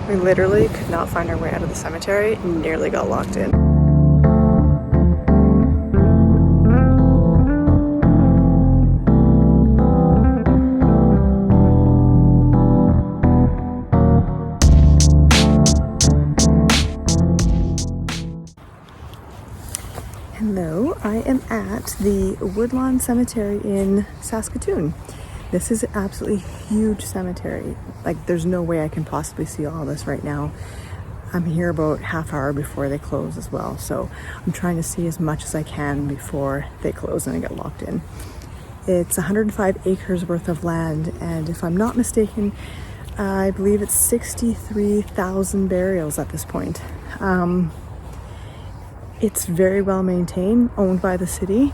We literally could not find our way out of the cemetery and nearly got locked in. Hello, I am at the Woodlawn Cemetery in Saskatoon. This is an absolutely huge cemetery. Like, there's no way I can possibly see all this right now. I'm here about half hour before they close as well, so I'm trying to see as much as I can before they close and I get locked in. It's 105 acres worth of land, and if I'm not mistaken, I believe it's 63,000 burials at this point. It's very well maintained, owned by the city,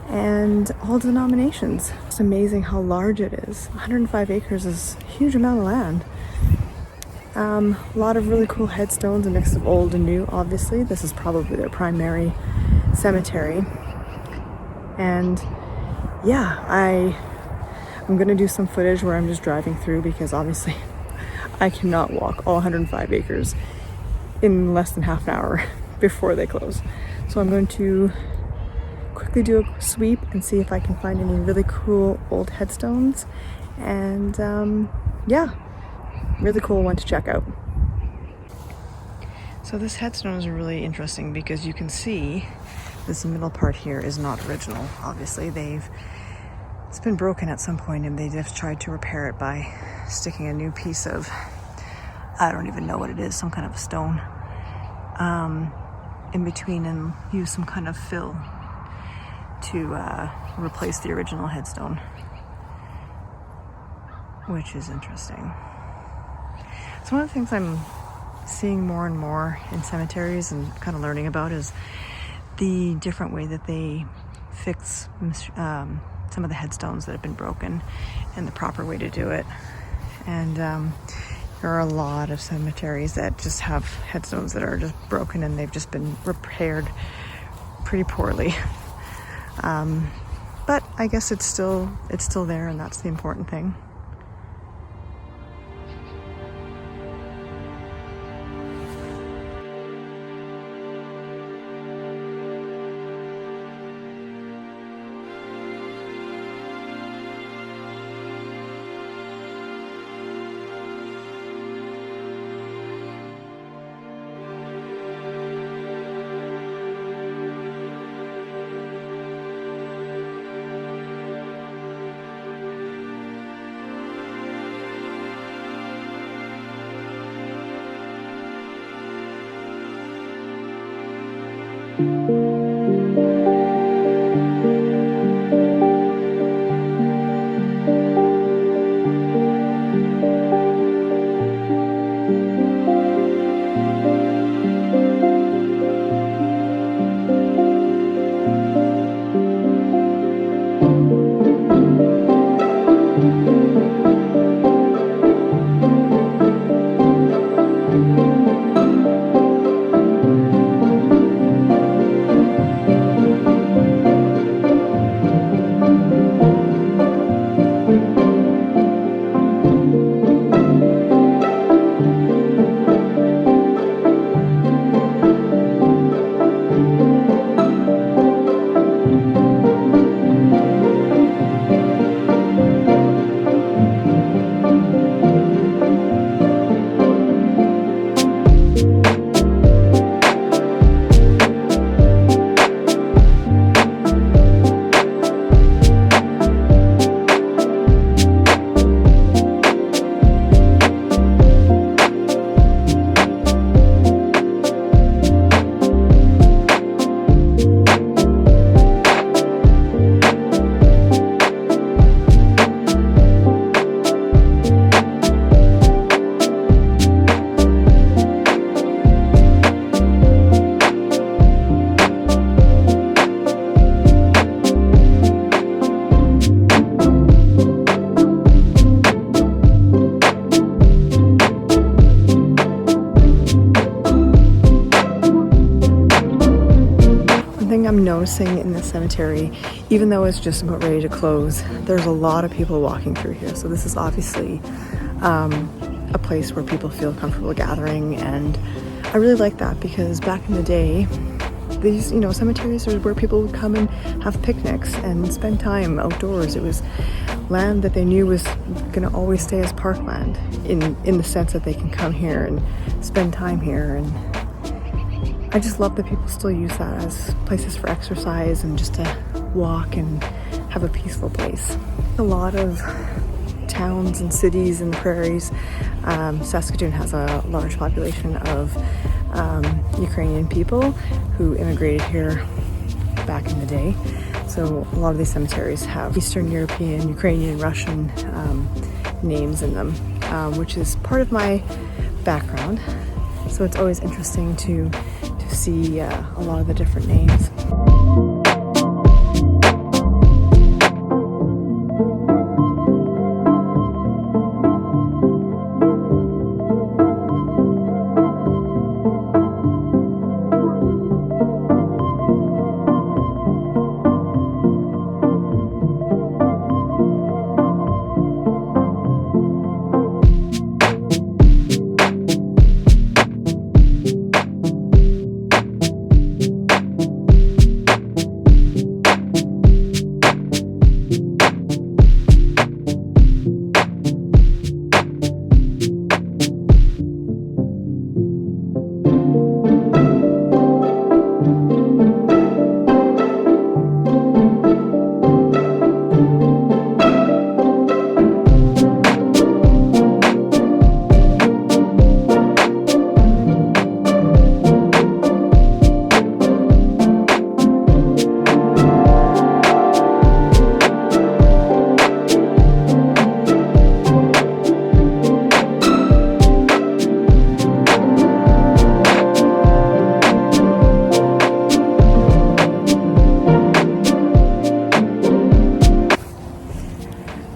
and all denominations. It's amazing how large it is. 105 acres is a huge amount of land. A lot of really cool headstones, a mix of old and new, obviously. This is probably their primary cemetery. And yeah, I'm gonna do some footage where I'm just driving through, because obviously I cannot walk all 105 acres in less than half an hour before they close. So I'm going to quickly do a sweep and see if I can find any really cool old headstones. And yeah, really cool one to check out. So this headstone is really interesting because you can see this middle part here is not original. Obviously it's been broken at some point, and they just tried to repair it by sticking a new piece of, I don't even know what it is, some kind of a stone in between, and use some kind of fill to replace the original headstone, which is interesting. So one of the things I'm seeing more and more in cemeteries and kind of learning about is the different way that they fix some of the headstones that have been broken, and the proper way to do it. And there are a lot of cemeteries that just have headstones that are just broken, and they've just been repaired pretty poorly. But I guess it's still there, and that's the important thing. I'm noticing in the cemetery, even though it's just about ready to close, there's a lot of people walking through here. So this is obviously a place where people feel comfortable gathering, and I really like that because back in the day, these, cemeteries are where people would come and have picnics and spend time outdoors. It was land that they knew was going to always stay as parkland in the sense that they can come here and spend time here. And I just love that people still use that as places for exercise and just to walk and have a peaceful place. A lot of towns and cities and prairies, Saskatoon has a large population of Ukrainian people who immigrated here back in the day. So a lot of these cemeteries have Eastern European, Ukrainian, Russian names in them, which is part of my background. So it's always interesting to see a lot of the different names.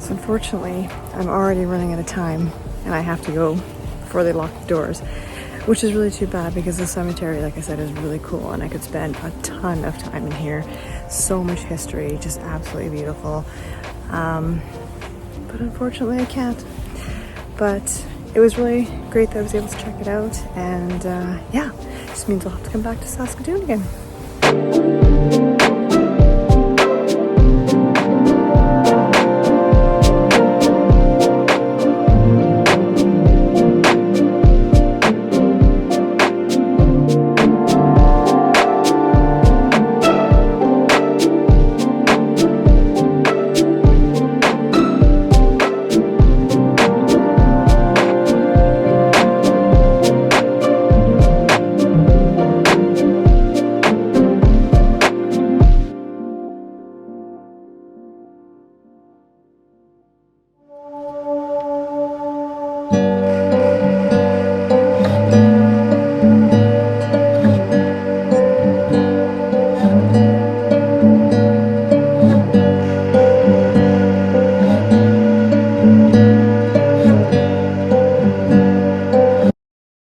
Unfortunately, I'm already running out of time and I have to go before they lock the doors, which is really too bad because the cemetery, like I said, is really cool and I could spend a ton of time in here. So much history, just absolutely beautiful. But unfortunately I can't. But it was really great that I was able to check it out, and yeah, just means I'll have to come back to Saskatoon again.